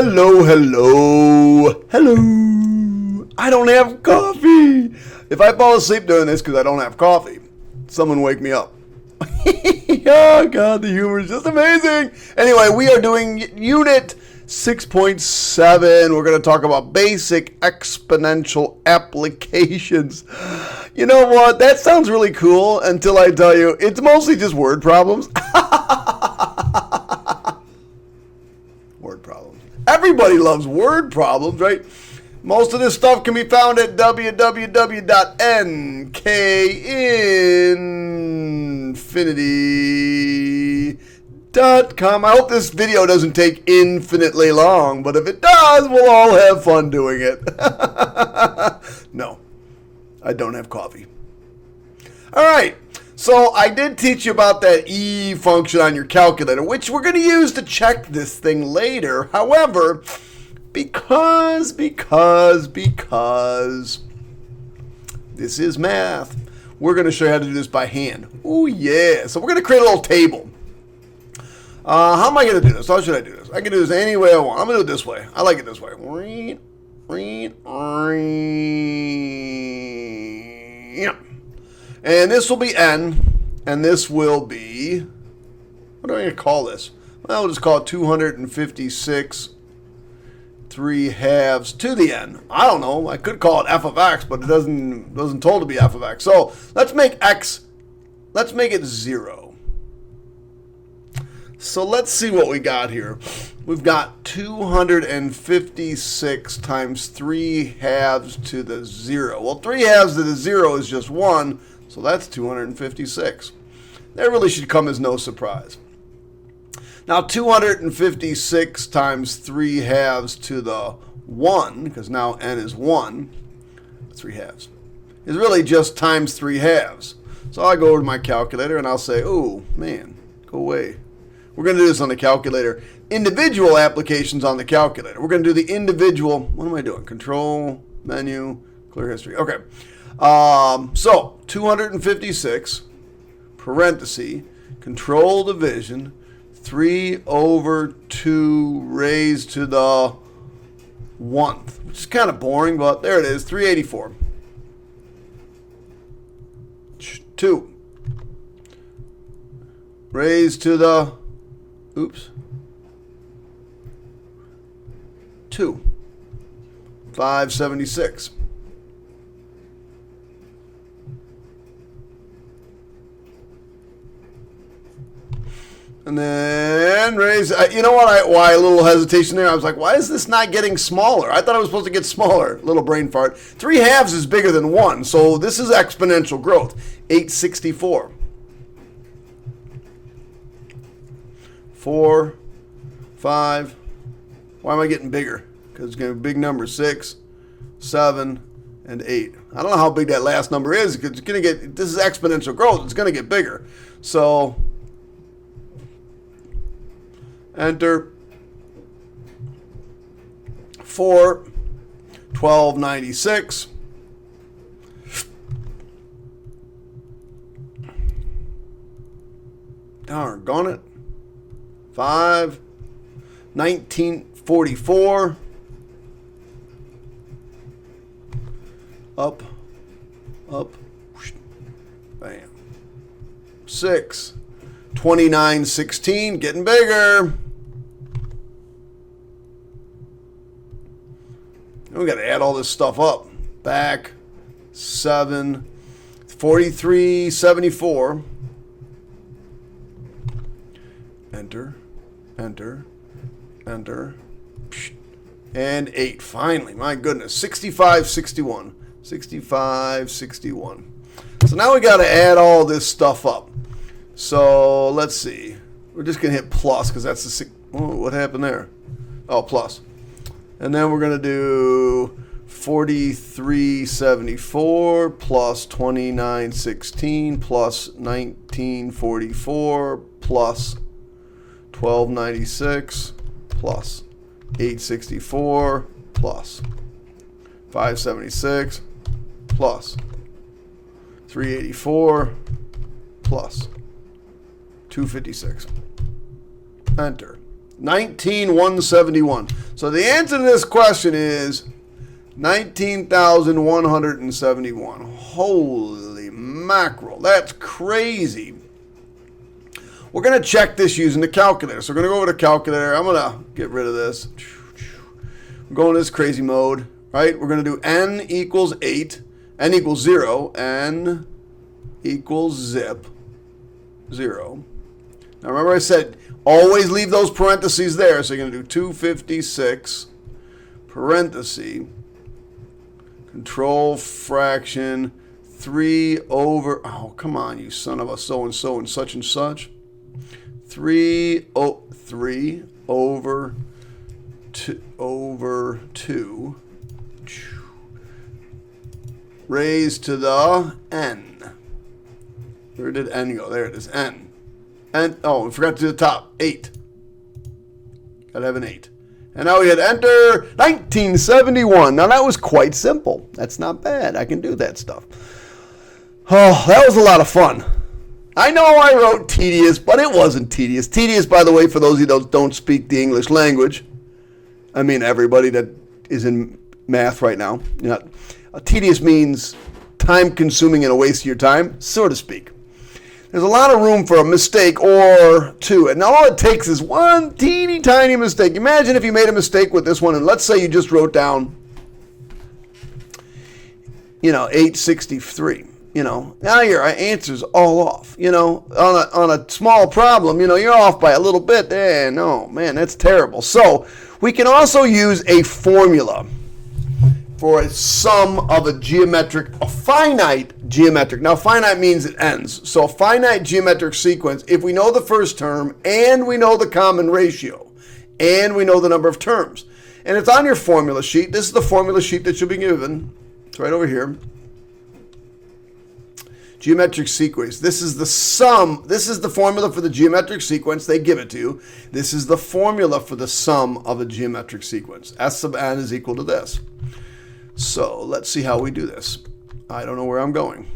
Hello, hello, hello. I don't have coffee. If I fall asleep doing this because I don't have coffee, someone wake me up. Oh, God, the humor is just amazing. Anyway, we are doing Unit 6.7. We're going to talk about basic exponential applications. You know what? That sounds really cool until I tell you it's mostly just word problems. Word problems. Everybody loves word problems, right? Most of this stuff can be found at www.nkinfinity.com. I hope this video doesn't take infinitely long, but if it does, we'll all have fun doing it. No, I don't have coffee. All right. So I did teach you about that E function on your calculator, which we're going to use to check this thing later. However, because this is math, we're going to show you how to do this by hand. Oh, yeah. So we're going to create a little table. How am I going to do this? How should I do this? I can do this any way I want. I'm going to do it this way. I like it this way. Yeah. And this will be n, and this will be, what am I going to call this? Well, we'll just call it 256 3/2 to the n. I don't know. I could call it f of x, but it doesn't told to be f of x. So let's make it 0. So let's see what we got here. We've got 256 times 3/2 to the 0. Well, 3/2 to the 0 is just 1. So that's 256. That really should come as no surprise. Now 256 times 3/2 to the 1, because now n is 1, 3/2, is really just times 3/2. So I go over to my calculator and I'll say, oh man, go away. We're going to do this on the calculator. Individual applications on the calculator. We're going to do the individual, what am I doing? Control, menu, clear history. Okay. So 256, parenthesis, control division, 3/2 raised to the 1th, which is kind of boring, but there it is, 384. 2 raised to the, 2, 576. And then raise, you know what, why a little hesitation there? I was like, why is this not getting smaller? I thought it was supposed to get smaller. Little brain fart. 3/2 is bigger than 1, so this is exponential growth. 864. 4, 5. Why am I getting bigger? Because it's going to be big numbers. 6, 7, and 8. I don't know how big that last number is. It's going to get, this is exponential growth. It's going to get bigger. So enter 4, 1296. Darn it. 5, 1944. Up, bam. 6, 2916, getting bigger. We got to add all this stuff up. Back, 7, 4374. Enter, enter, enter, and 8. Finally, my goodness, 6561. 6561. So now we got to add all this stuff up. So let's see. We're just going to hit plus because that's the, oh, what happened there? Oh, plus. And then we're going to do 4374 plus 2916 plus 1944 plus 1296 plus 864 plus 576 plus 384 plus 256. Enter. 19,171. So the answer to this question is 19,171. Holy mackerel, that's crazy. We're going to check this using the calculator. So we're going to go over to the calculator. I'm going to get rid of this. We're going to this crazy mode, right? We're going to do n equals 8, n equals 0, n equals zip 0. Now remember I said always leave those parentheses there. So you're going to do 256 parenthesis control fraction 3 over, oh come on you son of a so and so and such 3 over 2 raised to the n. Where did n go? There it is, n. And oh, we forgot to do the top, 8. Gotta have an 8. And now we hit enter, 1971. Now that was quite simple. That's not bad. I can do that stuff. Oh, that was a lot of fun. I know I wrote tedious, but it wasn't tedious. Tedious, by the way, for those of you that don't speak the English language. I mean, everybody that is in math right now. You know, tedious means time-consuming and a waste of your time, so to speak. There's a lot of room for a mistake or two. And all it takes is one teeny tiny mistake. Imagine if you made a mistake with this one, and let's say you just wrote down, 863. Now your answer's all off. On a small problem, you're off by a little bit. No, man, that's terrible. So we can also use a formula for a sum of a finite geometric. Now, finite means it ends. So a finite geometric sequence, if we know the first term, and we know the common ratio, and we know the number of terms. And it's on your formula sheet. This is the formula sheet that you'll be given. It's right over here. Geometric sequence. This is the sum. This is the formula for the geometric sequence. They give it to you. This is the formula for the sum of a geometric sequence. S sub n is equal to this. So let's see how we do this. I don't know where I'm going.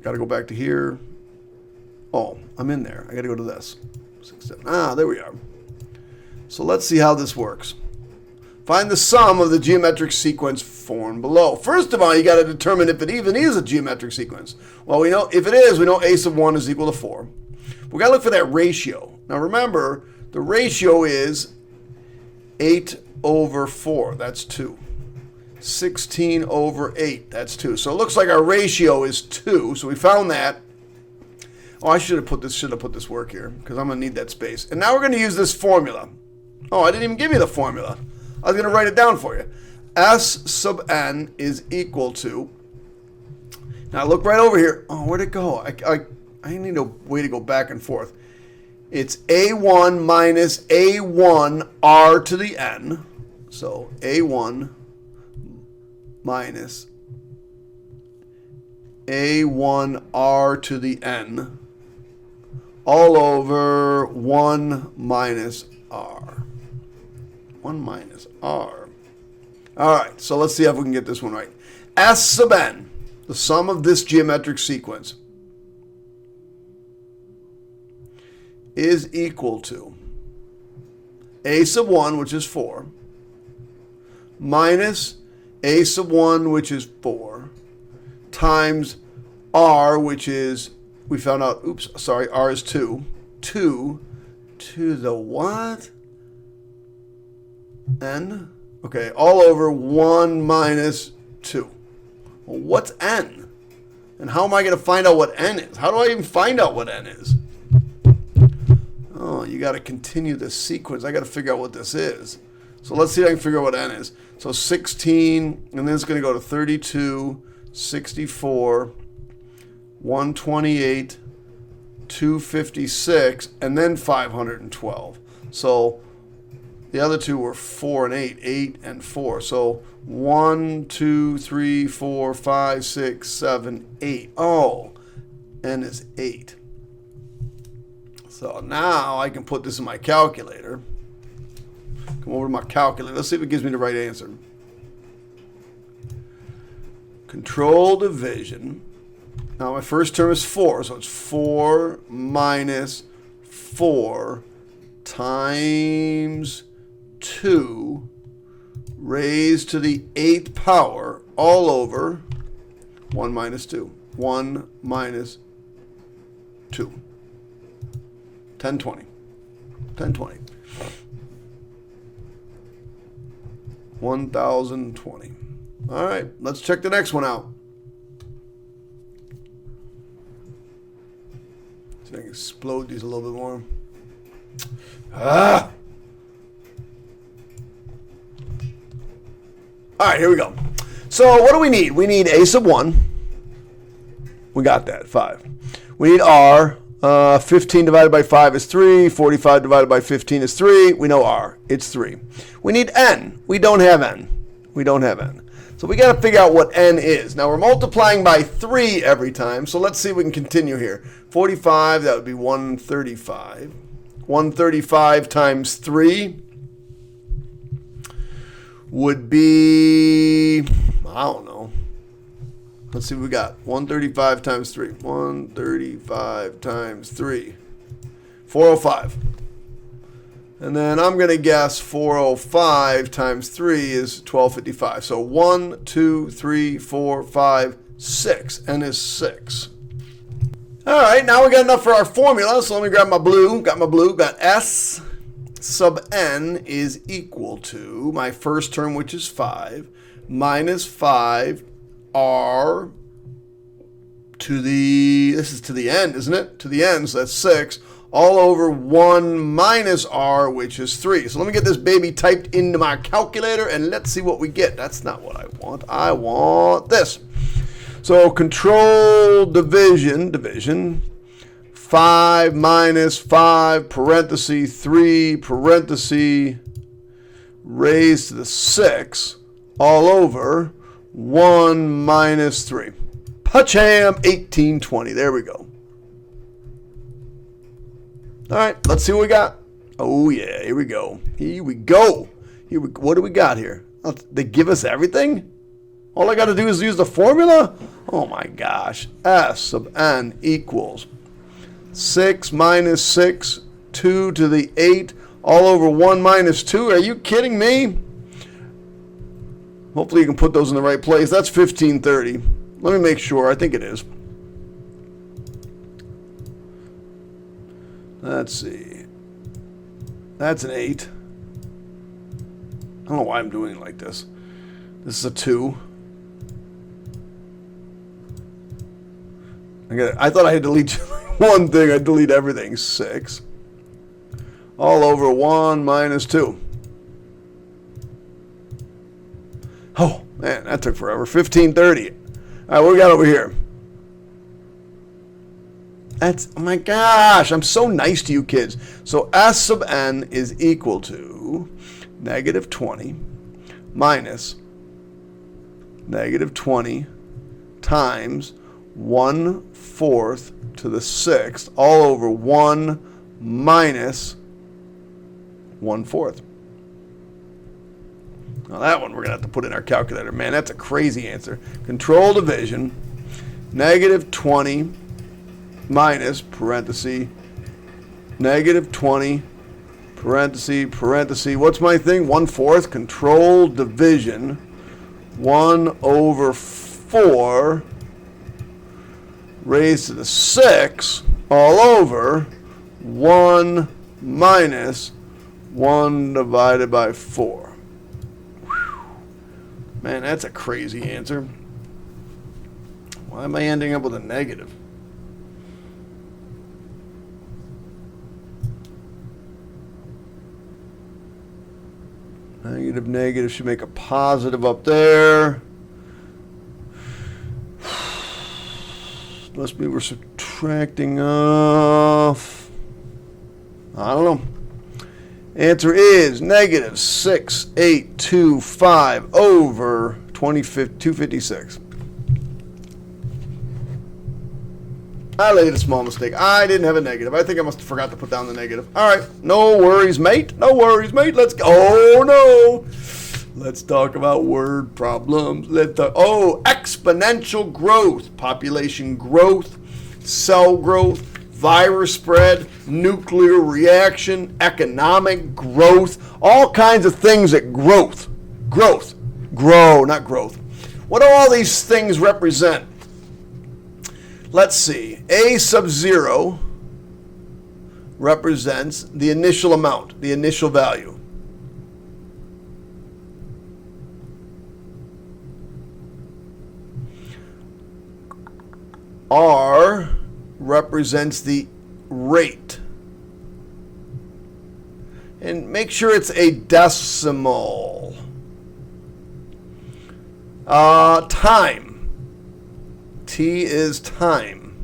Got to go back to here. Oh, I'm in there. I got to go to this. 6, 7. There we are. So let's see how this works. Find the sum of the geometric sequence formed below. First of all, you got to determine if it even is a geometric sequence. Well, we know if it is, we know a sub 1 is equal to 4. We got to look for that ratio. Now remember, the ratio is 8 over 4. That's 2. 16 over 8. That's 2. So it looks like our ratio is 2. So we found that. Oh, I should have put this work here because I'm going to need that space. And now we're going to use this formula. Oh, I didn't even give you the formula. I was going to write it down for you. S sub n is equal to. Now look right over here. Oh, where'd it go? I need a way to go back and forth. It's a1 minus a1 r to the n. So a1 minus a1 r to the n all over 1 minus r. 1 minus r. All right, so let's see if we can get this one right. S sub n, the sum of this geometric sequence, is equal to a sub 1, which is 4, minus a sub 1, which is 4, times r, which is, we found out, r is 2. 2 to the what? N? Okay, all over 1 minus 2. Well, what's n? And how am I going to find out what n is? How do I even find out what n is? Oh, you got to continue this sequence. I got to figure out what this is. So let's see if I can figure out what n is. So 16, and then it's going to go to 32, 64, 128, 256, and then 512. So the other two were 4 and 8, 8 and 4. So 1, 2, 3, 4, 5, 6, 7, 8. Oh, n is 8. So now I can put this in my calculator. Come over to my calculator. Let's see if it gives me the right answer. Control division. Now my first term is 4, so it's 4 minus 4 times 2 raised to the 8th power all over 1 minus 2. 1 minus 2. 1020. 1020. 1020. All right, let's check the next one out. See if I can explode these a little bit more. Ah! All right, here we go. So what do we need? We need a sub 1. We got that, 5. We need r. 15 divided by 5 is 3. 45 divided by 15 is 3. We know r. It's 3. We need n. We don't have n. We don't have n. So we got to figure out what n is. Now we're multiplying by 3 every time. So let's see if we can continue here. 45, that would be 135. 135 times 3 would be, I don't know. Let's see what we got. 135 times 3. 135 times 3. 405. And then I'm going to guess 405 times 3 is 1255. So 1, 2, 3, 4, 5, 6. N is 6. All right, now we got enough for our formula. So let me grab my blue. Got my blue. Got S sub n is equal to my first term, which is 5, minus 5 r to the, this is to the end, isn't it? To the end, so that's 6, all over 1 minus r, which is 3. So let me get this baby typed into my calculator, and let's see what we get. That's not what I want. I want this. So control division, 5 minus 5, parenthesis, 3, parenthesis, raised to the 6, all over 1 minus 3. Pacham, 1820. There we go. All right, let's see what we got. Oh, yeah, here we go. Here we go. What do we got here? Oh, they give us everything? All I got to do is use the formula? Oh, my gosh. S sub n equals 6 minus 6, 2 to the 8, all over 1 minus 2. Are you kidding me? Hopefully you can put those in the right place. That's 1530. Let me make sure. I think it is. Let's see. That's an 8. I don't know why I'm doing it like this. This is a 2. I thought I had to delete one thing. I delete everything. 6. All over 1 minus 2. Oh, man, that took forever. 1530. All right, what we got over here? That's, oh my gosh, I'm so nice to you kids. So S sub n is equal to negative 20 minus negative 20 times 1/4 to the 6th, all over 1 minus 1/4. Now that one we're going to have to put in our calculator. Man, that's a crazy answer. Control division, negative 20 minus, parenthesis, negative 20, parenthesis, what's my thing? 1/4, control division, 1 over 4 raised to the 6, all over 1 minus 1 divided by 4. Man, that's a crazy answer. Why am I ending up with a negative? Negative should make a positive up there. Must be we're subtracting off. I don't know. Answer is negative 6825 over 256. I made a small mistake. I didn't have a negative. I think I must have forgot to put down the negative. All right. No worries, mate. No worries, mate. Let's go. Oh, no. Let's talk about word problems. Exponential growth. Population growth, cell growth, virus spread, nuclear reaction, economic growth, all kinds of things at growth. Growth. Grow, not growth. What do all these things represent? Let's see. A sub 0 represents the initial amount, the initial value. R represents the rate. And make sure it's a decimal. Time. T is time.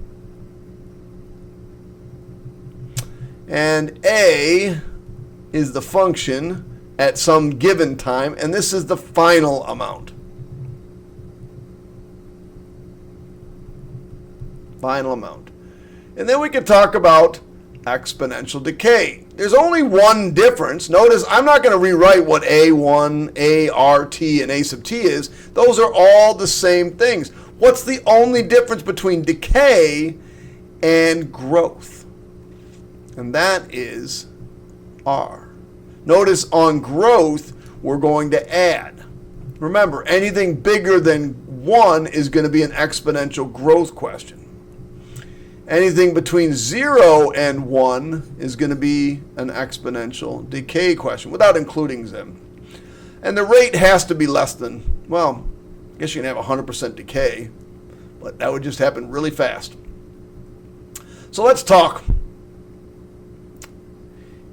And A is the function at some given time, and this is the final amount. Final amount. And then we can talk about exponential decay. There's only one difference. Notice I'm not going to rewrite what A1, ART, and A sub t is. Those are all the same things. What's the only difference between decay and growth? And that is R. Notice on growth, we're going to add. Remember, anything bigger than 1 is going to be an exponential growth question. Anything between 0 and 1 is going to be an exponential decay question without including them. And the rate has to be less than, well, I guess you can have 100% decay, but that would just happen really fast. So let's talk.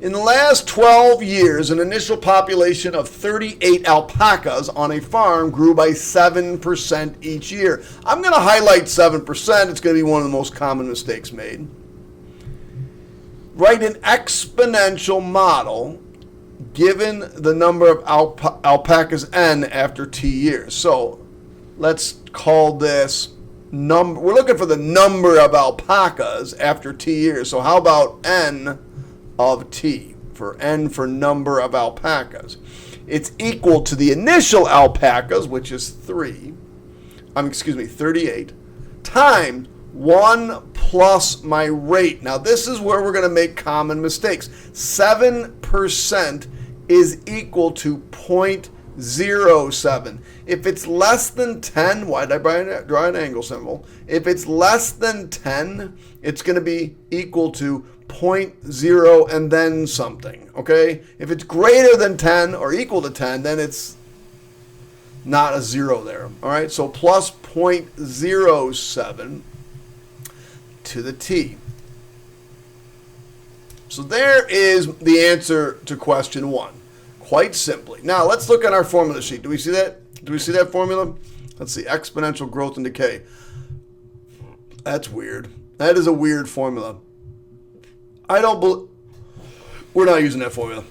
In the last 12 years, an initial population of 38 alpacas on a farm grew by 7% each year. I'm going to highlight 7%. It's going to be one of the most common mistakes made. Write an exponential model given the number of alpacas n after t years. So let's call this number. We're looking for the number of alpacas after t years. So how about n of t, for n for number of alpacas? It's equal to the initial alpacas, which is 38, times 1 plus my rate. Now this is where we're going to make common mistakes. 7% is equal to 0.07. If it's less than 10, why did I draw an angle symbol? If it's less than 10, it's going to be equal to 0.0 and then something, okay? If it's greater than 10 or equal to 10, then it's not a 0 there, all right? So plus 0.07 to the t. So there is the answer to question 1, quite simply. Now let's look at our formula sheet. Do we see that? Do we see that formula? Let's see, exponential growth and decay. That's weird. That is a weird formula. We're not using that formula.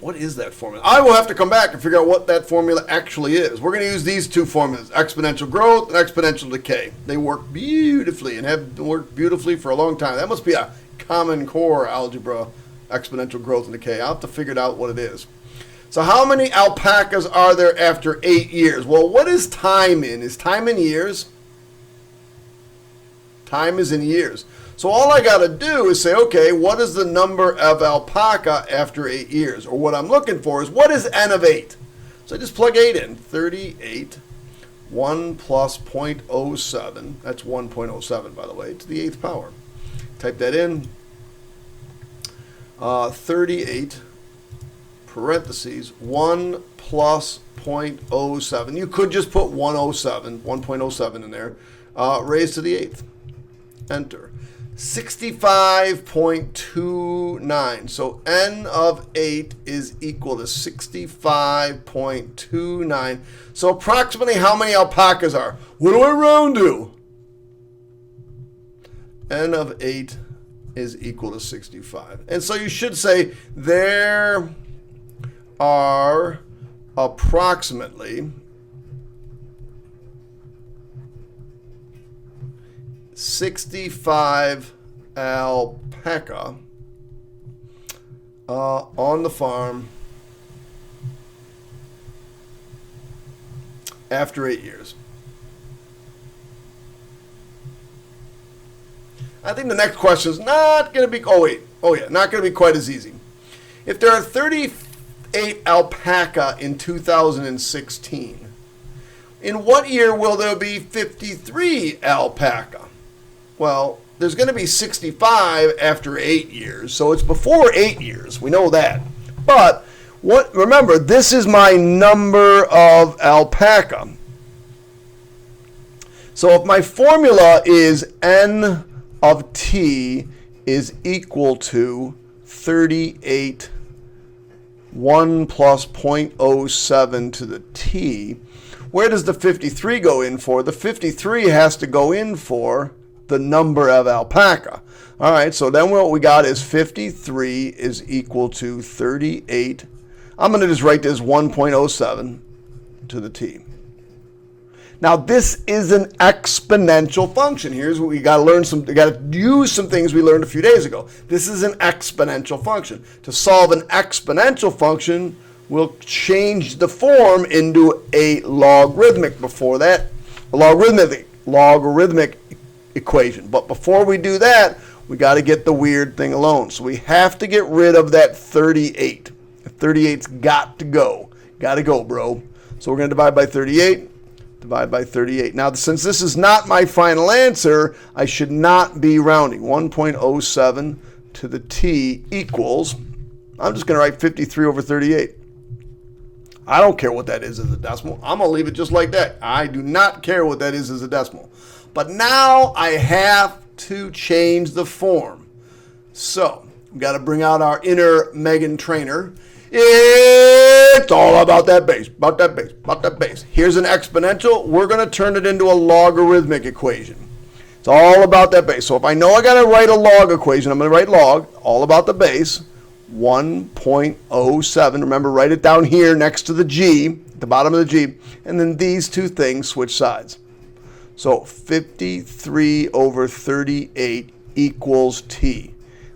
What is that formula? I will have to come back and figure out what that formula actually is. We're going to use these two formulas, exponential growth and exponential decay. They work beautifully and have worked beautifully for a long time. That must be a Common Core Algebra, exponential growth and decay. I'll have to figure out what it is. So how many alpacas are there after 8 years? Well, what is time in? Is time in years? Time is in years. So all I got to do is say, okay, what is the number of alpaca after 8 years? Or what I'm looking for is, what is n of 8? So I just plug 8 in. 38, 1 plus 0.07. That's 1.07, by the way, to the 8th power. Type that in. 38, parentheses, 1 plus 0.07. You could just put 1.07 in there. Raised to the 8th. Enter. 65.29. So n of 8 is equal to 65.29. So approximately how many alpacas are? What do I round to? N of 8 is equal to 65. And so you should say there are approximately 65 alpaca on the farm after 8 years. I think the next question is not going to be, not going to be quite as easy. If there are 38 58 alpaca in 2016. In what year will there be 53 alpaca? Well, there's going to be 65 after 8 years, so it's before 8 years. We know that. But remember, this is my number of alpaca. So if my formula is n of t is equal to 38, 1 plus 0.07 to the t, where does the 53 go in for? The 53 has to go in for the number of alpaca. All right, so then what we got is 53 is equal to 38. I'm going to just write this 1.07 to the t. Now this is an exponential function. Here's what we got to learn we got to use some things we learned a few days ago. This is an exponential function. To solve an exponential function, we'll change the form into a logarithmic. Before that, a logarithmic equation. But before we do that, we got to get the weird thing alone. So we have to get rid of that 38. The 38's got to go. Got to go, bro. So we're going to divide by 38. Divide by 38. Now, since this is not my final answer, I should not be rounding. 1.07 to the t equals, I'm just going to write 53 over 38. I don't care what that is as a decimal. I'm going to leave it just like that. I do not care what that is as a decimal. But now I have to change the form. So we've got to bring out our inner Megan trainer. It's all about that base, about that base, about that base. Here's an exponential. We're going to turn it into a logarithmic equation. It's all about that base. So if I know I got to write a log equation, I'm going to write log, all about the base, 1.07. Remember, write it down here next to the g, at the bottom of the g, and then these two things switch sides. So 53 over 38 equals t.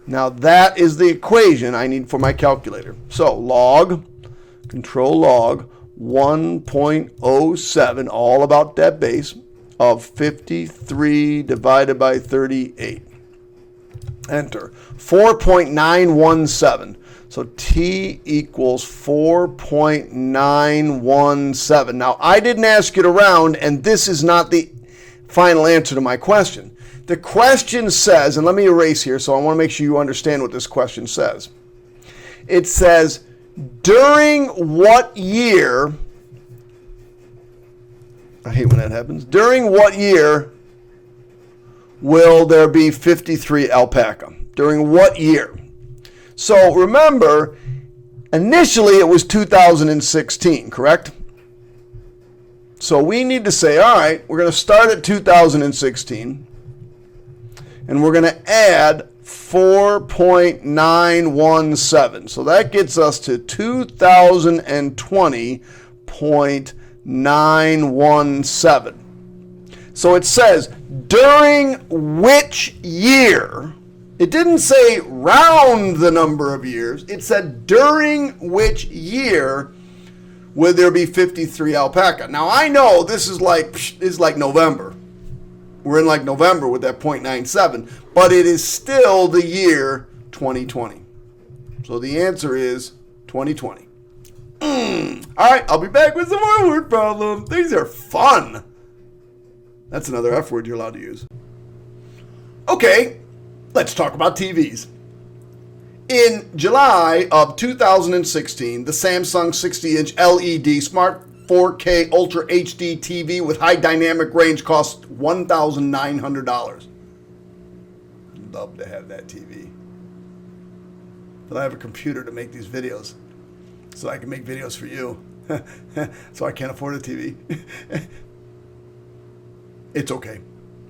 Now that is the equation I need for my calculator. So log, control log, 1.07, all about that base, of 53 divided by 38. Enter. 4.917. So t equals 4.917. Now I didn't ask it around, and this is not the final answer to my question. The question says, and let me erase here, so I want to make sure you understand what this question says. It says, during what year, I hate when that happens, during what year will there be 53 alpaca? During what year? So remember, initially it was 2016, correct? So we need to say, all right, we're going to start at 2016, and we're going to add 4.917. So that gets us to 2020.917. So it says, during which year? It didn't say round the number of years. It said during which year will there be 53 alpaca. Now I know this is like November. We're in like November with that 0.97, but it is still the year 2020. So the answer is 2020. All right, I'll be back with some more word problems. These are fun. That's another F word you're allowed to use. Okay, let's talk about TVs. In July of 2016, the Samsung 60-inch LED Smart 4K Ultra HD TV with high dynamic range cost $1,900. Love to have that TV. But I have a computer to make these videos, so I can make videos for you. So I can't afford a TV. It's okay.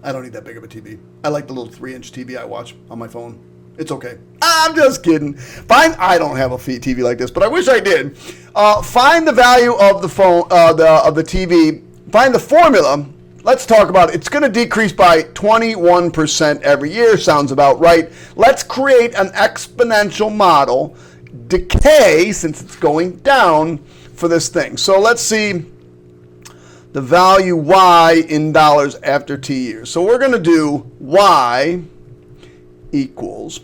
I don't need that big of a TV. I like the little 3-inch TV I watch on my phone. It's okay. I'm just kidding. I don't have a TV like this, but I wish I did. Find the value of the phone, of the TV. Find the formula. Let's talk about it. It's going to decrease by 21% every year. Sounds about right. Let's create an exponential model. Decay, since it's going down, for this thing. So let's see the value y in dollars after t years. So we're going to do y equals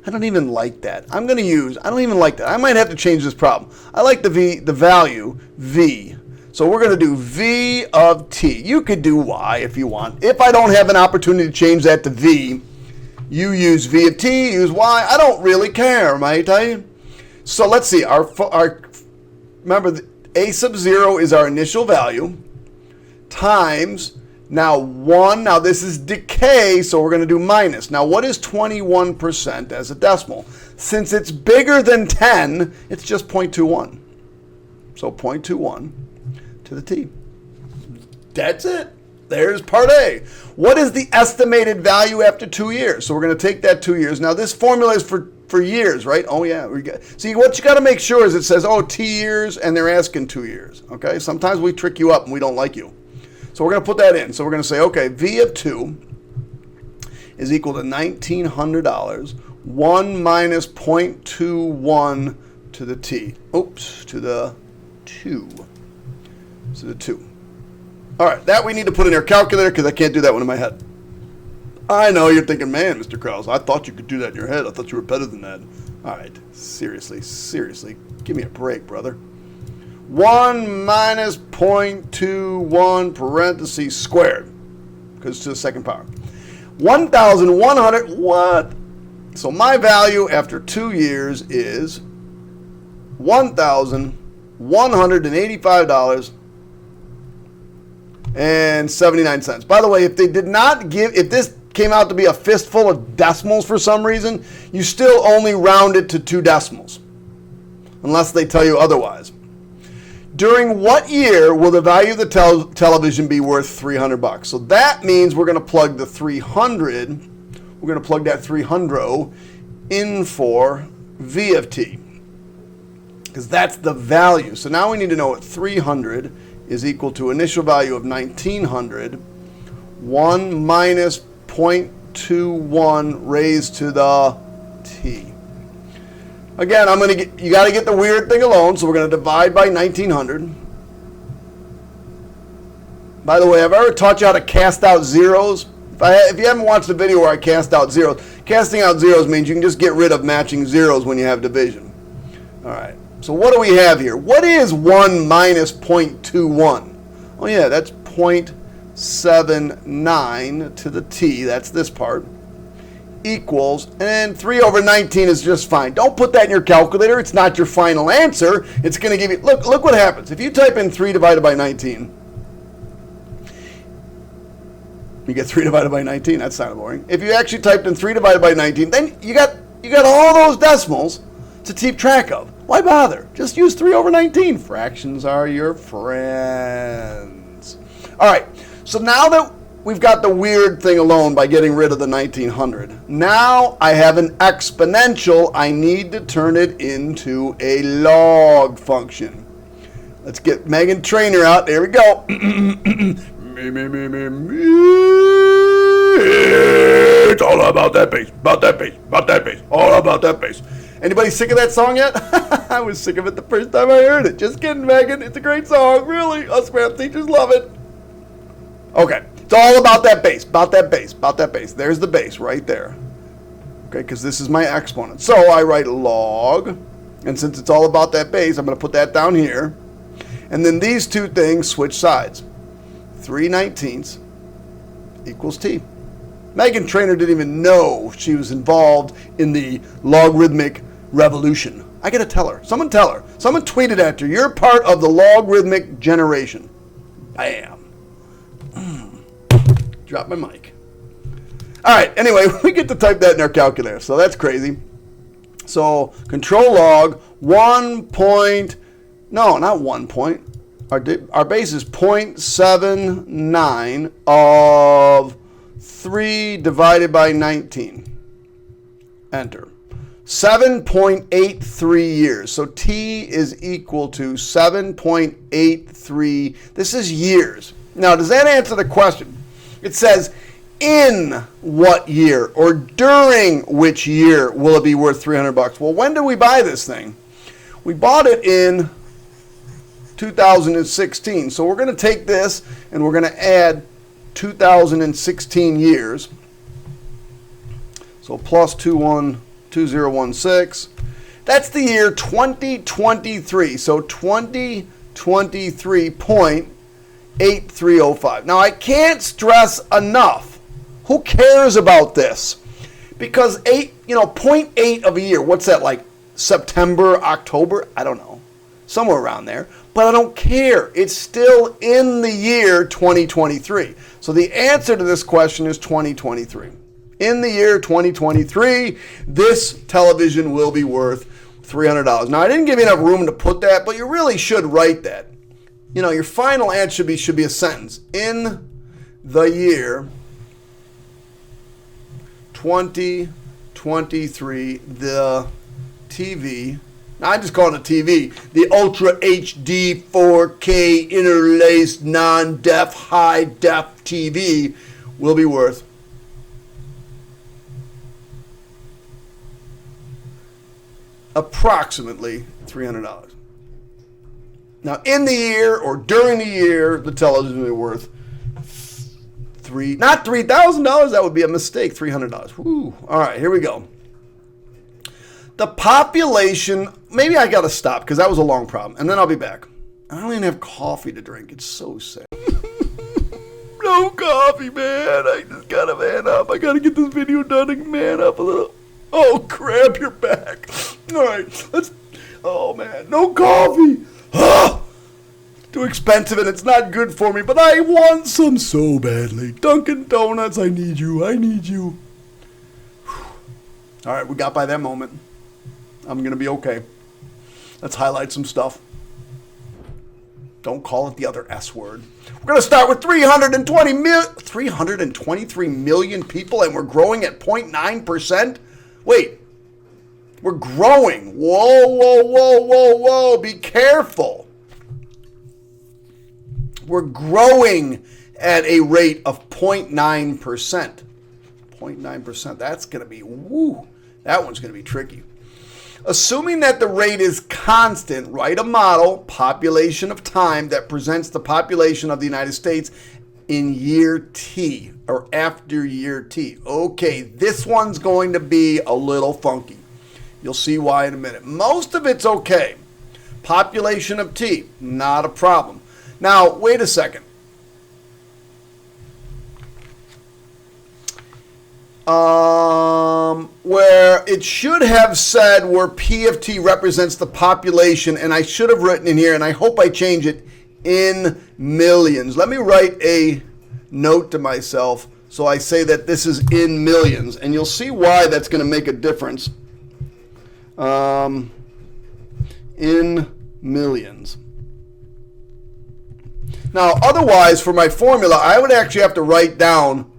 I don't even like that. I don't even like that. I might have to change this problem. I like the value v. So we're going to do v of t. You could do y if you want. If I don't have an opportunity to change that to v, you use v of t, use y. I don't really care, might I? So let's see. Remember, a sub 0 is our initial value times, now 1. Now this is decay, so we're going to do minus. Now what is 21% as a decimal? Since it's bigger than 10, it's just 0.21. So 0.21 to the t. That's it. There's part A. What is the estimated value after 2 years? So we're going to take that 2 years. Now this formula is for years, right? Oh yeah. See, what you got to make sure is it says, oh, t years, and they're asking 2 years. Okay. Sometimes we trick you up and we don't like you. So we're going to put that in. So we're going to say, okay, v of 2 is equal to $1,900. 1 minus 0.21 to the t. Oops, to the 2. To the 2. All right, that we need to put in our calculator because I can't do that one in my head. I know you're thinking, man, Mr. Krause, I thought you could do that in your head. I thought you were better than that. All right, seriously, give me a break, brother. 1 minus 0.21 parentheses squared, because it's to the second power. 1,100, what? So my value after 2 years is $1,185.79. By the way, if this came out to be a fistful of decimals for some reason, you still only round it to 2 decimals, unless they tell you otherwise. During what year will the value of the television be worth $300? So that means we're going to plug the 300. We're going to plug that 300 in for v of t, because that's the value. So now we need to know what 300 is equal to initial value of 1,900. 1 minus 0.21 raised to the t. Again, you got to get the weird thing alone, so we're going to divide by 1,900. By the way, have I ever taught you how to cast out zeros? If you haven't watched the video where I cast out zeros, casting out zeros means you can just get rid of matching zeros when you have division. All right, so what do we have here? What is 1 minus 0.21? Oh yeah, that's 0.79 to the t, that's this part, equals, and 3 over 19 is just fine. Don't put that in your calculator. It's not your final answer. It's going to give you, look what happens. If you type in 3 divided by 19, you get 3 divided by 19. That's kind of boring. If you actually typed in 3 divided by 19, then you got all those decimals to keep track of. Why bother? Just use 3 over 19. Fractions are your friends. All right. So now that we've got the weird thing alone by getting rid of the 1900, now I have an exponential. I need to turn it into a log function. Let's get Megan Trainor out. There we go. It's all about that bass, all about that bass. Anybody sick of that song yet? I was sick of it the first time I heard it. Just kidding, Megan. It's a great song, really. Us math teachers love it. Okay, it's all about that bass, about that bass. There's the bass right there. Okay, because this is my exponent. So I write log, and since it's all about that bass, I'm going to put that down here. And then these two things switch sides. 3/19 equals t. Megan Trainor didn't even know she was involved in the logarithmic revolution. I got to tell her. Someone tell her. Someone tweeted at her. You're part of the logarithmic generation. Bam. Drop my mic. All right. Anyway, we get to type that in our calculator. So that's crazy. So control log 1 point. No, not 1 point. Our base is 0.79 of 3 divided by 19. Enter. 7.83 years. So t is equal to 7.83. This is years. Now, does that answer the question? It says, in what year or during which year will it be worth $300? Well, when did we buy this thing? We bought it in 2016. So we're going to take this and we're going to add 2016 years. So plus 21 2016. That's the year 2023. So 2023.8305. Now, I can't stress enough. Who cares about this? Because 0.8 of a year, what's that, like September, October? I don't know. Somewhere around there. But I don't care. It's still in the year 2023. So the answer to this question is 2023. In the year 2023, this television will be worth $300. Now, I didn't give you enough room to put that, but you really should write that. Your final answer should be a sentence. In the year 2023, the TV, now I'm just calling it TV, the Ultra HD 4K interlaced non-def high-def TV will be worth approximately $300. Now, in the year or during the year, the television will be worth not $3,000. That would be a mistake. $300. Woo. All right, here we go. The population. Maybe I got to stop because that was a long problem, and then I'll be back. I don't even have coffee to drink. It's so sad. No coffee, man. I just gotta man up. I gotta get this video done and man up a little. Oh, crap, you're back. All right, oh, man, no coffee. Too expensive and it's not good for me, but I want some so badly. Dunkin' Donuts, I need you. All right, we got by that moment. I'm going to be okay. Let's highlight some stuff. Don't call it the other S word. We're going to start with 323 million people, and we're growing at 0.9%. Wait, we're growing. Whoa. Be careful. We're growing at a rate of 0.9%. 0.9%. That's going to be, that one's going to be tricky. Assuming that the rate is constant, write a model, population of time, that presents the population of the United States in year T, or after year T. Okay, this one's going to be a little funky. You'll see why in a minute. Most of it's okay. Population of T, not a problem. Now, wait a second. Where it should have said where P of T represents the population, and I should have written in here, and I hope I change it, in millions. Let me write a note to myself so I say that this is in millions, and you'll see why that's going to make a difference. In millions. Now, otherwise, for my formula, I would actually have to write down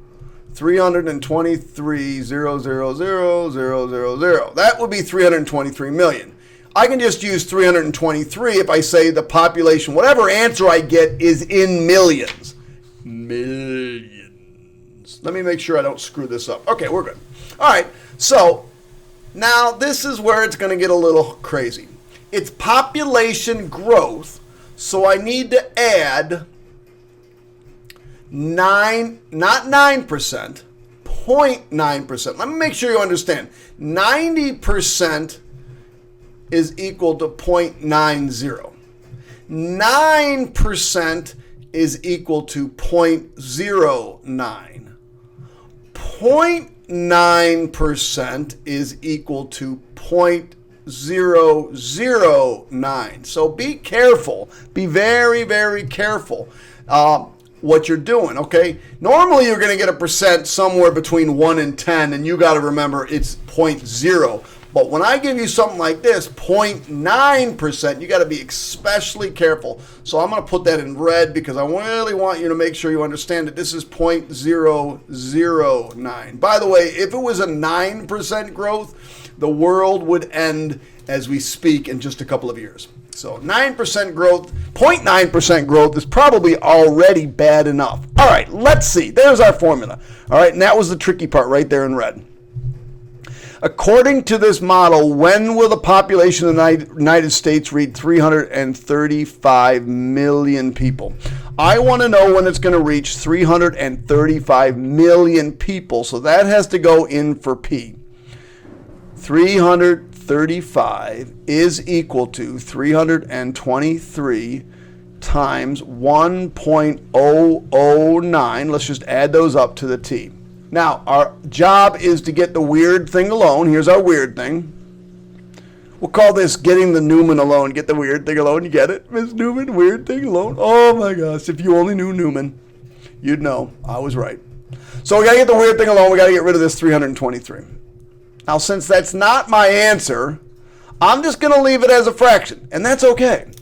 323,000,000. That would be 323 million. I can just use 323 if I say the population, whatever answer I get, is in millions. Millions. Let me make sure I don't screw this up. Okay, we're good. All right, so now this is where it's going to get a little crazy. It's population growth, so I need to add 9%, 0.9%. Let me make sure you understand. 90% is equal to 0.90. 9% is equal to 0.09. 0.9% is equal to 0.009. So be careful. Be very, very careful what you're doing, okay? Normally you're going to get a percent somewhere between 1 and 10, and you got to remember it's 0.0. But when I give you something like this, 0.9%, you got to be especially careful. So I'm going to put that in red because I really want you to make sure you understand that this is 0.009. By the way, if it was a 9% growth, the world would end as we speak in just a couple of years. So 9% growth, 0.9% growth is probably already bad enough. All right, let's see. There's our formula. All right, and that was the tricky part right there in red. According to this model, when will the population of the United States reach 335 million people? I want to know when it's going to reach 335 million people, so that has to go in for P. 335 is equal to 323 times 1.009. Let's just add those up to the t. Now, our job is to get the weird thing alone. Here's our weird thing. We'll call this getting the Newman alone. Get the weird thing alone. You get it? Miss Newman, weird thing alone. Oh my gosh, if you only knew Newman, you'd know I was right. So we got to get the weird thing alone. We got to get rid of this 323. Now, since that's not my answer, I'm just going to leave it as a fraction, and that's okay.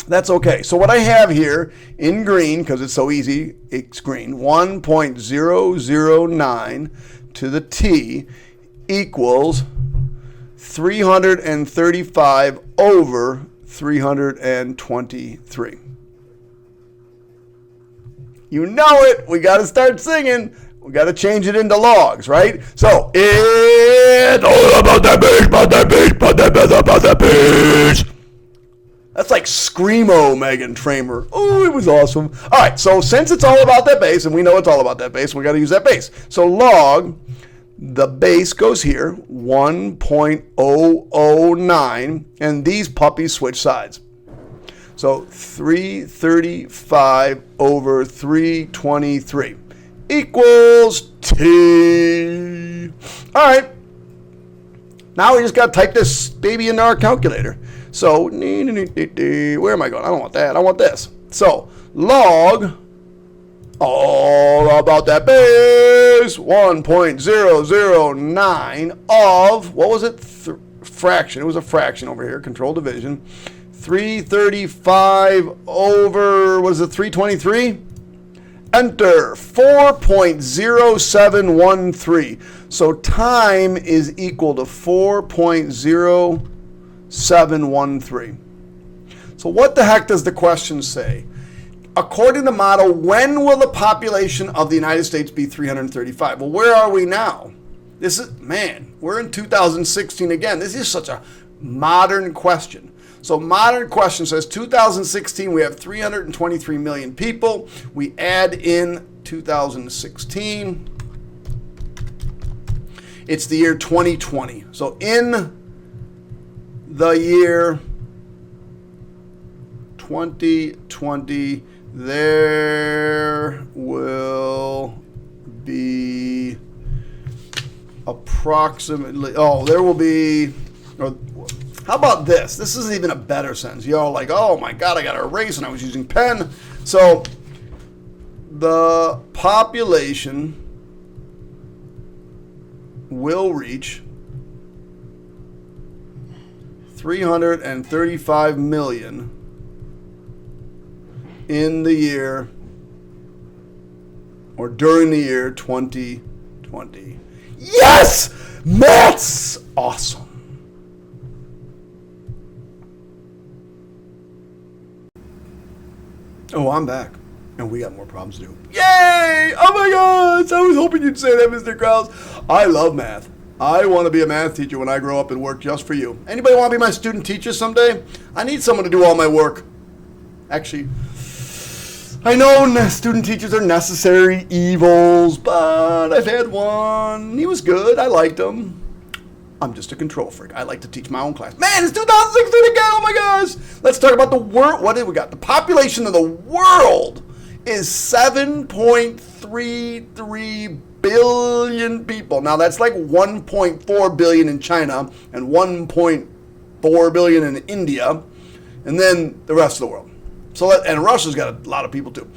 That's okay. So what I have here in green, because it's so easy, it's green, 1.009 to the t equals 335 over 323. You know it. We got to start singing. We got to change it into logs, right? So, it's all about that base, about that base, about that base, about that base. That's like Screamo, Megan Tramer. Oh, it was awesome. All right, so since it's all about that base, and we know it's all about that base, we got to use that base. So log, the base goes here, 1.009, and these puppies switch sides. So 335 over 323 equals t. All right. Now we just got to type this baby into our calculator. So, where am I going? I don't want that. I want this. So, log, all about that base, 1.009 of, what was it? Fraction. It was a fraction over here, control division. 335 over, what is it, 323? Enter, 4.0713. So time is equal to 4.0713. So what the heck does the question say? According to the model, when will the population of the United States be 335? Well, where are we now? This is, man, we're in 2016 again. This is such a modern question. So modern question says 2016, we have 323 million people. We add in 2016. It's the year 2020. So in the year 2020, there will be approximately, there will be, or how about this? This is even a better sentence. You're all like, oh my God, I got to erase and I was using pen. So the population will reach 335 million in the year or during the year 2020. Yes! Math's awesome. Oh, I'm back. And we got more problems to do. Yay! Oh my gosh! I was hoping you'd say that, Mr. Krause. I love math. I want to be a math teacher when I grow up and work just for you. Anybody want to be my student teacher someday? I need someone to do all my work. Actually, I know student teachers are necessary evils, but I've had one. He was good. I liked him. I'm just a control freak. I like to teach my own class. Man, it's 2016 again. Oh my gosh. Let's talk about the world. What did we got? The population of the world is 7.33 billion people. Now that's like 1.4 billion in China and 1.4 billion in India, and then the rest of the world. So and Russia's got a lot of people too.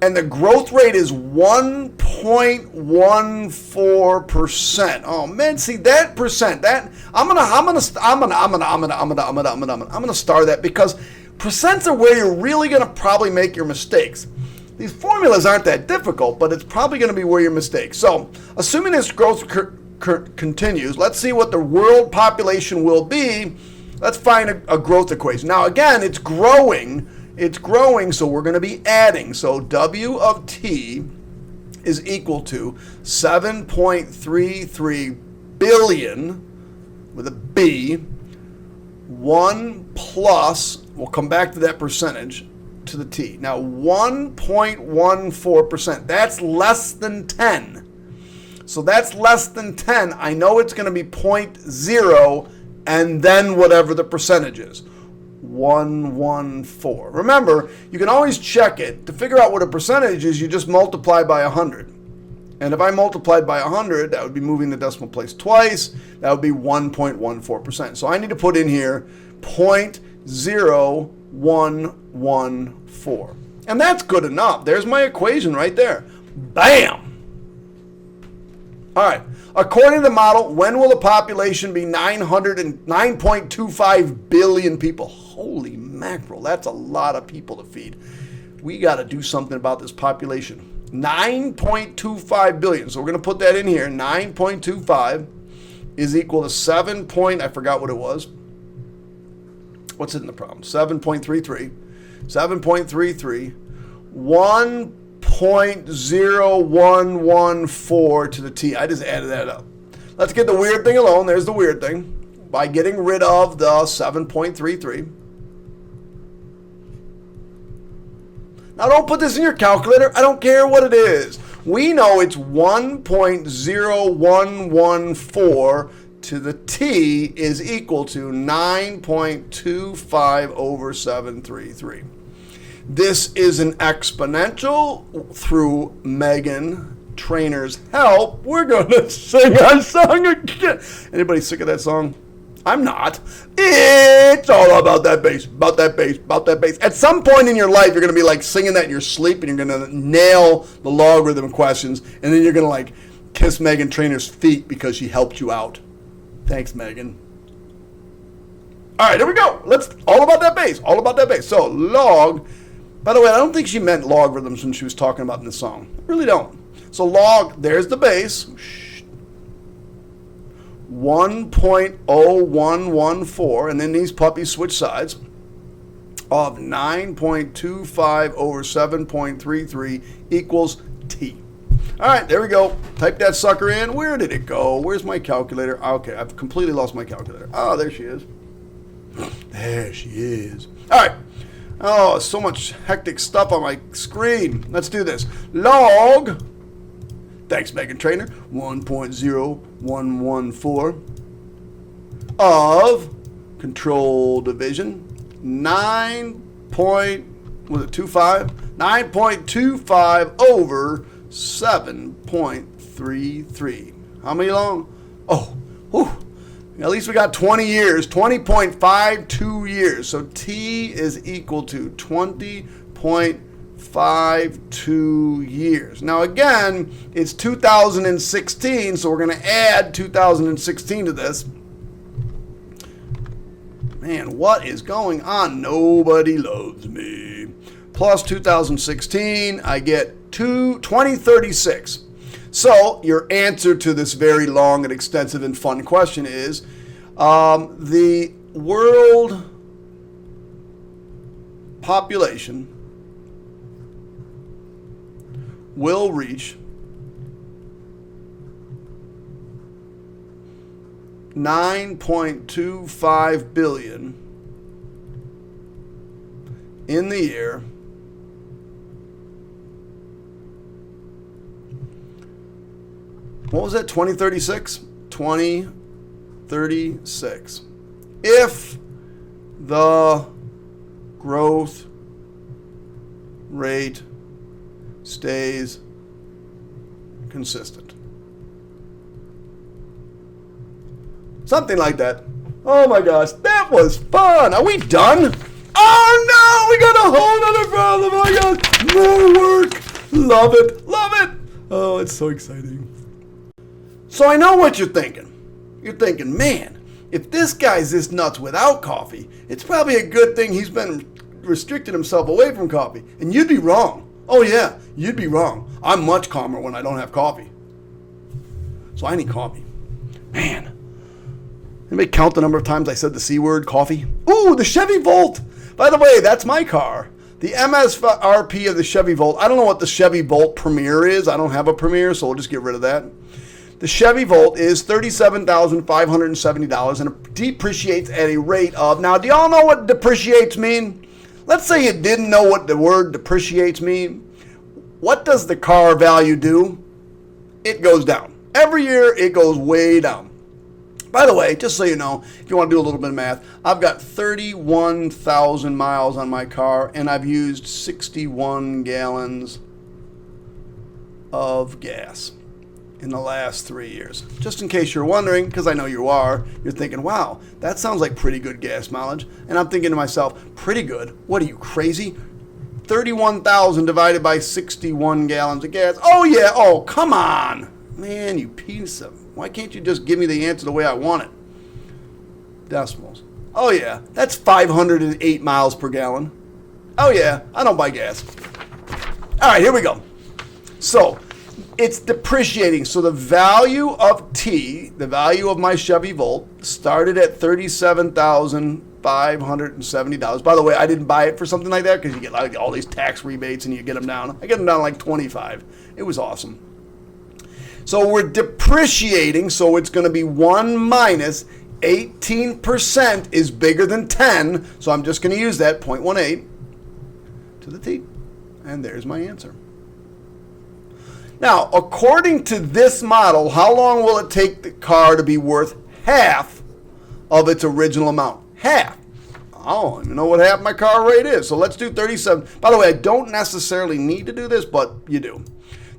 And the growth rate is 1.14%. Oh man, see that percent. That I'm gonna star that because percents are where you're really gonna probably make your mistakes. These formulas aren't that difficult, but it's probably gonna be where your mistakes. So, assuming this growth continues, let's see what the world population will be. Let's find a growth equation. Now again, it's growing. It's growing, so we're going to be adding. So W of t is equal to 7.33 billion with a B, 1 plus, we'll come back to that percentage, to the t. Now 1.14%, that's less than 10. So that's less than 10. I know it's going to be 0.0 and then whatever the percentage is. 114. Remember, you can always check it. To figure out what a percentage is, you just multiply by 100. And if I multiplied by 100, that would be moving the decimal place twice. That would be 1.14%. So I need to put in here 0.0114. And that's good enough. There's my equation right there. Bam! All right. According to the model, when will the population be 909.25 billion people? Holy mackerel, that's a lot of people to feed. We got to do something about this population. 9.25 billion. So we're going to put that in here. 9.25 is equal to 7 I forgot what it was. What's in the problem? 7.33. 7.33. 1.0114 to the t. I just added that up. Let's get the weird thing alone. There's the weird thing. By getting rid of the 7.33. Now don't put this in your calculator. I don't care what it is. We know it's 1.0114 to the t is equal to 9.25 over 733. This is an exponential. Through Megan Trainor's help, we're going to sing our song again. Anybody sick of that song? I'm not. It's all about that bass, about that bass, about that bass. At some point in your life, you're going to be like singing that in your sleep, and you're going to nail the logarithm questions, and then you're going to like kiss Megan Trainor's feet because she helped you out. Thanks, Megan. All right, here we go. Let's all about that bass, all about that bass. So log. By the way, I don't think she meant logarithms when she was talking about in the song. I really don't. So log, there's the base. 1.0114, and then these puppies switch sides, of 9.25 over 7.33 equals t. All right, there we go. Type that sucker in. Where did it go? Where's my calculator? Okay, I've completely lost my calculator. Oh, there she is. There she is. All right. Oh, so much hectic stuff on my screen. Let's do this. Log, thanks Megan Trainor, 1.0114 of control division 9.25 over 7.33. How many long? Oh, whew. At least we got 20 years, 20.52 years. So t is equal to 20.52 years. Now again, it's 2016, so we're going to add 2016 to this. Man, what is going on? Nobody loves me. Plus 2016, I get 2036. So your answer to this very long and extensive and fun question is the world population will reach 9.25 billion in the year what was that, 2036? 2036. If the growth rate stays consistent. Something like that. Oh my gosh, that was fun. Are we done? Oh no, we got a whole other problem. Oh my gosh, more work. Love it, love it. Oh, it's so exciting. So I know what you're thinking. You're thinking, man, if this guy's this nuts without coffee, it's probably a good thing he's been restricting himself away from coffee. And you'd be wrong. Oh yeah, you'd be wrong. I'm much calmer when I don't have coffee. So I need coffee. Man. Anybody count the number of times I said the C word, coffee? Ooh, the Chevy Volt. By the way, that's my car. The MSRP of the Chevy Volt. I don't know what the Chevy Volt Premier is. I don't have a Premier, so we'll just get rid of that. The Chevy Volt is $37,570 and it depreciates at a rate of, now do y'all know what depreciates mean? Let's say you didn't know what the word depreciates mean. What does the car value do? It goes down. Every year it goes way down. By the way, just so you know, if you want to do a little bit of math, I've got 31,000 miles on my car, and I've used 61 gallons of gas in the last 3 years. Just in case you're wondering, because I know you are, you're thinking, wow, that sounds like pretty good gas mileage. And I'm thinking to myself, pretty good? What are you, crazy? 31,000 divided by 61 gallons of gas. Oh, yeah. Oh, come on. Man, you piece of... Why can't you just give me the answer the way I want it? Decimals. Oh, yeah. That's 508 miles per gallon. Oh, yeah. I don't buy gas. All right, here we go. So, it's depreciating. So, the value of T, the value of my Chevy Volt, started at $37,570. By the way, I didn't buy it for something like that because you get like all these tax rebates and you get them down. I get them down to like 25. It was awesome. So we're depreciating, so it's going to be 1 minus 18% is bigger than 10. So I'm just going to use that 0.18 to the T. And there's my answer. Now, according to this model, how long will it take the car to be worth half of its original amount? Half. I don't even know what half my car rate is. So let's do 37. By the way, I don't necessarily need to do this, but you do.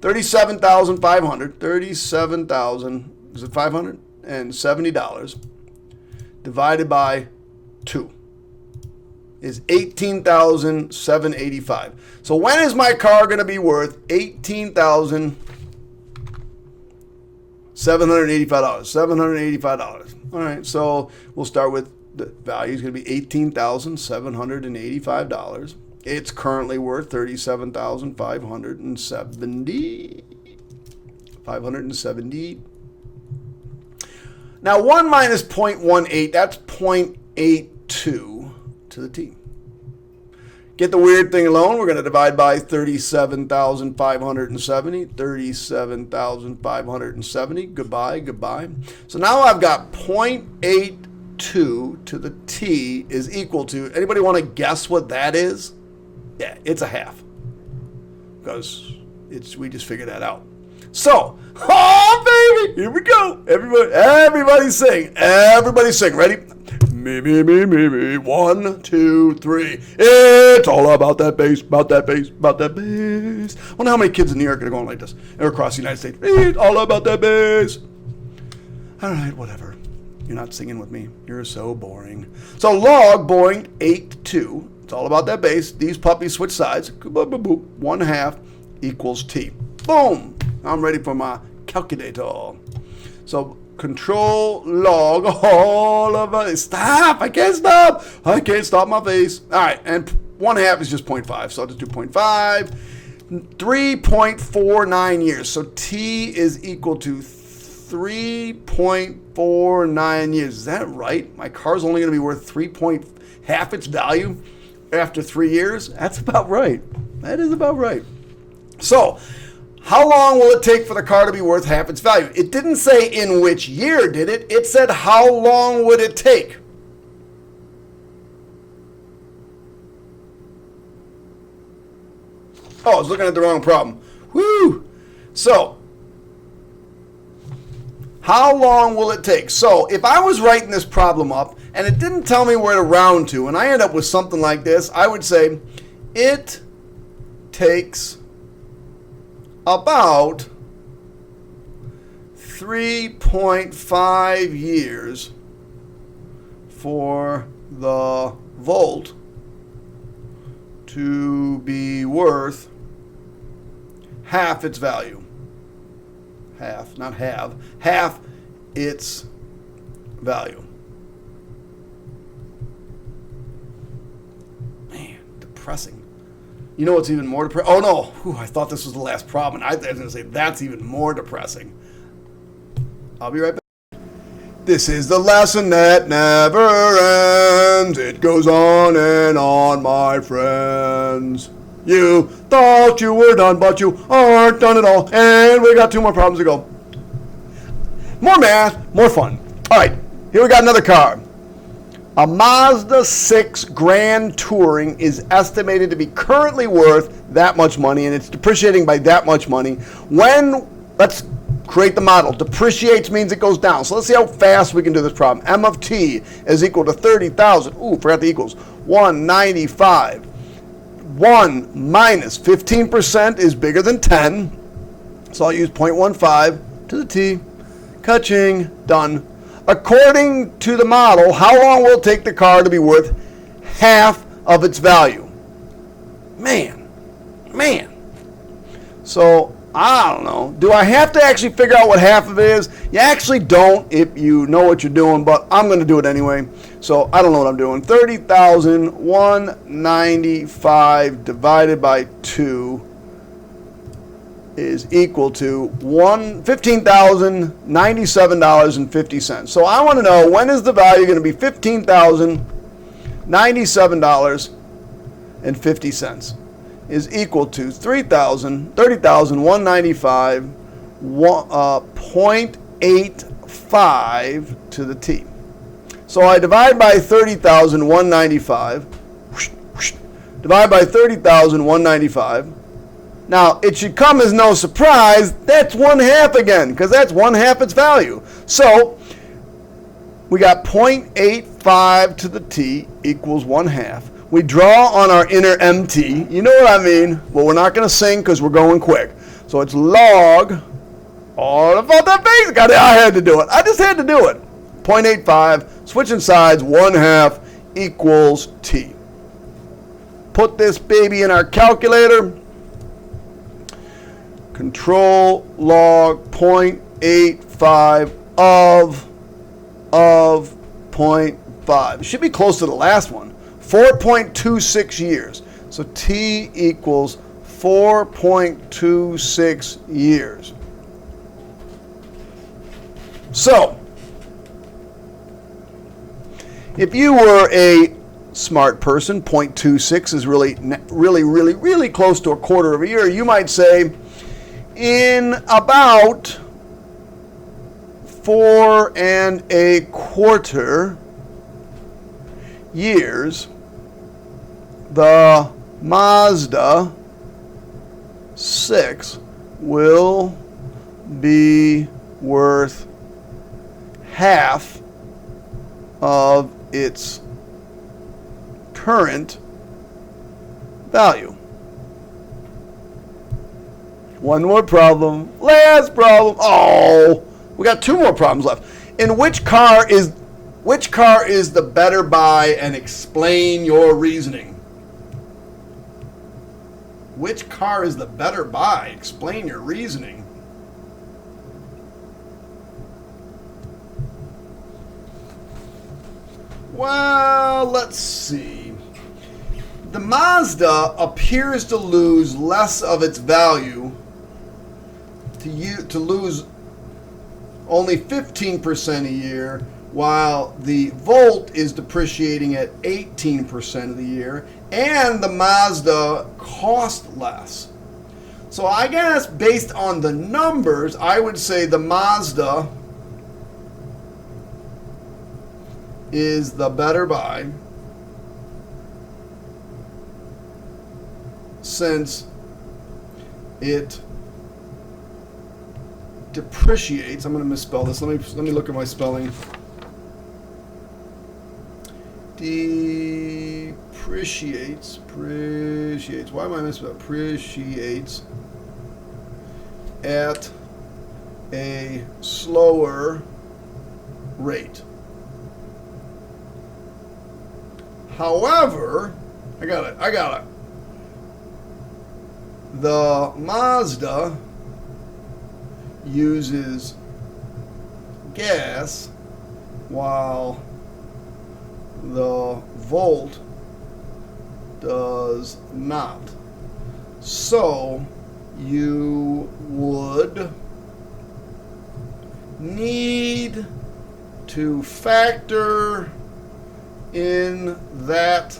37,500. 37,000. Is it $570 divided by 2 is 18,785. So when is my car going to be worth $18,785? $785. All right, so we'll start with the value is going to be $18,785. It's currently worth $37,570. Now 1 minus 0.18, that's 0.82 to the T. Get the weird thing alone, we're going to divide by 37,570. 37,570. Goodbye, goodbye. So now I've got 0.82 to the T is equal to, anybody want to guess what that is? Yeah, it's a half. Because we just figured that out. So, oh baby, here we go. Everybody sing. Everybody sing. Ready? Me, me, me, me, me. 1, 2, 3. It's all about that bass, about that bass, about that bass. I wonder how many kids in New York are going like this, or across the United States. It's all about that bass. All right, whatever. You're not singing with me. You're so boring. So log 0.82. It's all about that bass. These puppies switch sides. 1/2 equals T. Boom. I'm ready for my calculator. So control log all of it. Stop. I can't stop. I can't stop my face. All right. And 1/2 is just 0.5. So I'll just do 0.5. 3.49 years. So T is equal to 3.49 years. Is that right? My car's only going to be worth half its value after 3 years? That's about right. That is about right. So, how long will it take for the car to be worth half its value? It didn't say in which year, did it? It said how long would it take? Oh, I was looking at the wrong problem. Woo! So, how long will it take? So, if I was writing this problem up and it didn't tell me where to round to, and I end up with something like this, I would say it takes about 3.5 years for the Volt to be worth half its value. Half, not have, half its value. Man, depressing. You know what's even more depressing? Oh no, whew, I thought this was the last problem. I was going to say that's even more depressing. I'll be right back. This is the lesson that never ends. It goes on and on, my friends. You thought you were done, but you aren't done at all. And we got 2 more problems to go. More math, more fun. All right, here we got another car. A Mazda 6 Grand Touring is estimated to be currently worth that much money, and it's depreciating by that much money. Let's create the model. Depreciates means it goes down. So let's see how fast we can do this problem. M of t is equal to 30,000. Ooh, forgot the equals. 195. 1 minus 15% is bigger than 10. So I'll use 0.15 to the t. Ka-ching. Done. According to the model, how long will it take the car to be worth half of its value? Man. So, I don't know. Do I have to actually figure out what half of it is? You actually don't if you know what you're doing, but I'm going to do it anyway. So, I don't know what I'm doing. 30,195 divided by 2 is equal to $15,097.50. So, I want to know, when is the value going to be $15,097.50 is equal to 30,195 0.85 to the t. So I divide by 30,195, divide by 30,195. Now, it should come as no surprise, that's 1/2 again, because that's 1/2 its value. So, we got 0.85 to the t equals 1/2. We draw on our inner MT. You know what I mean? Well, we're not going to sing because we're going quick. So it's log, all about that basic. I had to do it. I just had to do it. 0.85, switching sides, 1/2 equals t. Put this baby in our calculator. Control log 0.85 of 0.5. It should be close to the last one. 4.26 years. So t equals 4.26 years. So, if you were a smart person, 0.26 is really close to a quarter of a year. You might say, in about 4 1/4 years, the Mazda 6 will be worth half of its current value. One more problem. Last problem. Oh, we got 2 more problems left. In which car is the better buy, and explain your reasoning? Which car is the better buy? Explain your reasoning. Well, let's see. The Mazda appears to lose less of its value, to lose only 15% a year, while the Volt is depreciating at 18% of the year, and the Mazda cost less. So I guess based on the numbers, I would say the Mazda is the better buy, since it depreciates. I'm going to misspell this. Let me look at my spelling. Depreciates. Why am I misspelling? Depreciates at a slower rate. However, I got it. The Mazda uses gas, while the Volt does not. So you would need to factor in that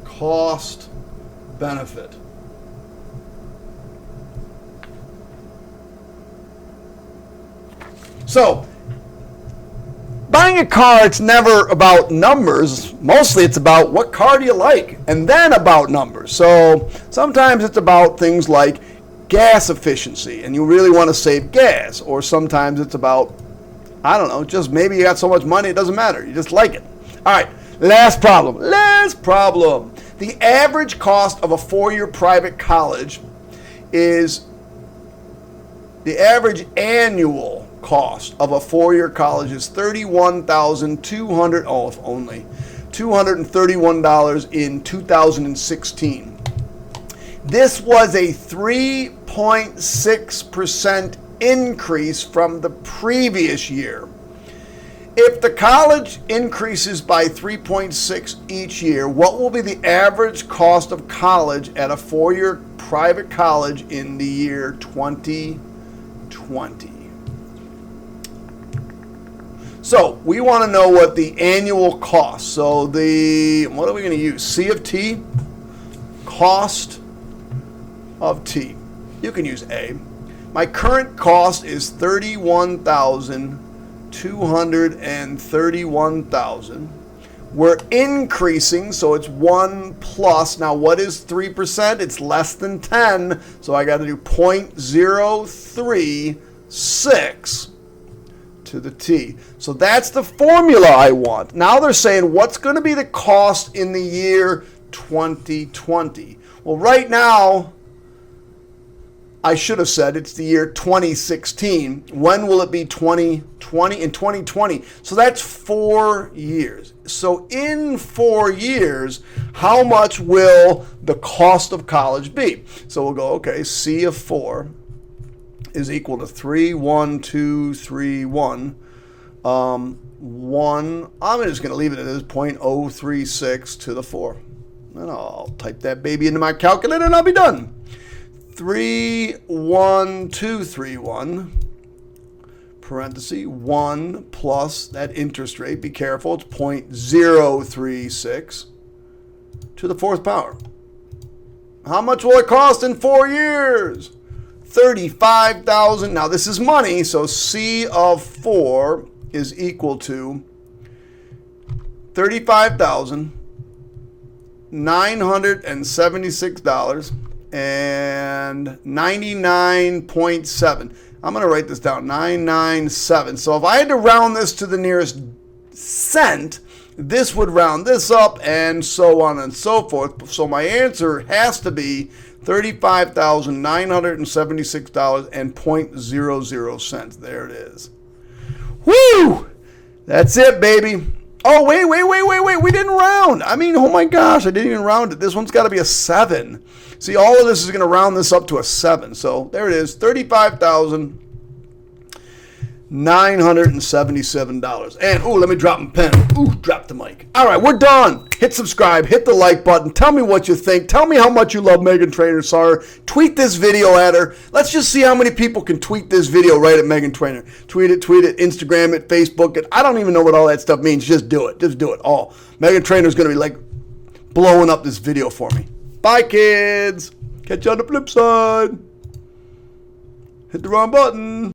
cost benefit. So, buying a car, it's never about numbers. Mostly it's about what car do you like, and then about numbers. So sometimes it's about things like gas efficiency, and you really want to save gas. Or sometimes it's about, I don't know, just maybe you got so much money it doesn't matter. You just like it. All right, last problem. Last problem. The average cost of a 4-year private college is, the average annual cost of a 4-year college is $31,200, oh, if only, $231 in 2016. This was a 3.6% increase from the previous year. If the college increases by 3.6 each year, what will be the average cost of college at a 4-year private college in the year 2020? So we want to know what the annual cost. So what are we going to use? C of T, cost of T. You can use A. My current cost is $31,231,000. We're increasing, so it's 1 plus. Now, what is 3%? It's less than 10, so I got to do 0.036 to the T. So that's the formula I want. Now they're saying, what's going to be the cost in the year 2020? Well, right now, I should have said it's the year 2016. When will it be 2020? In 2020. So that's 4 years. So in 4 years, how much will the cost of college be? So we'll go, okay, C of 4 is equal to 31231. 1, I'm just going to leave it as 0.036 to the 4. And I'll type that baby into my calculator and I'll be done. 31231, parenthesis, 1 plus that interest rate, be careful, it's 0.036 to the 4th power. How much will it cost in 4 years? $35,000. Now this is money, so C of 4 is equal to $35,976 and 99.7. I'm going to write this down, 997. So if I had to round this to the nearest cent, this would round this up and so on and so forth. So my answer has to be $35,976 and 0.00 cents. There it is. Woo! That's it, baby. Oh, wait. We didn't round. I mean, oh my gosh, I didn't even round it. This one's got to be a 7. See, all of this is going to round this up to a 7. So there it is, $35,977. And, ooh, let me drop my pen. Ooh, drop the mic. All right, we're done. Hit subscribe. Hit the like button. Tell me what you think. Tell me how much you love Megan Trainor Sar. Tweet this video at her. Let's just see how many people can tweet this video right at Megan Trainor. Tweet it, Instagram it, Facebook it. I don't even know what all that stuff means. Just do it. Just do it all. Megan Trainor's going to be like blowing up this video for me. Bye, kids. Catch you on the flip side. Hit the wrong button.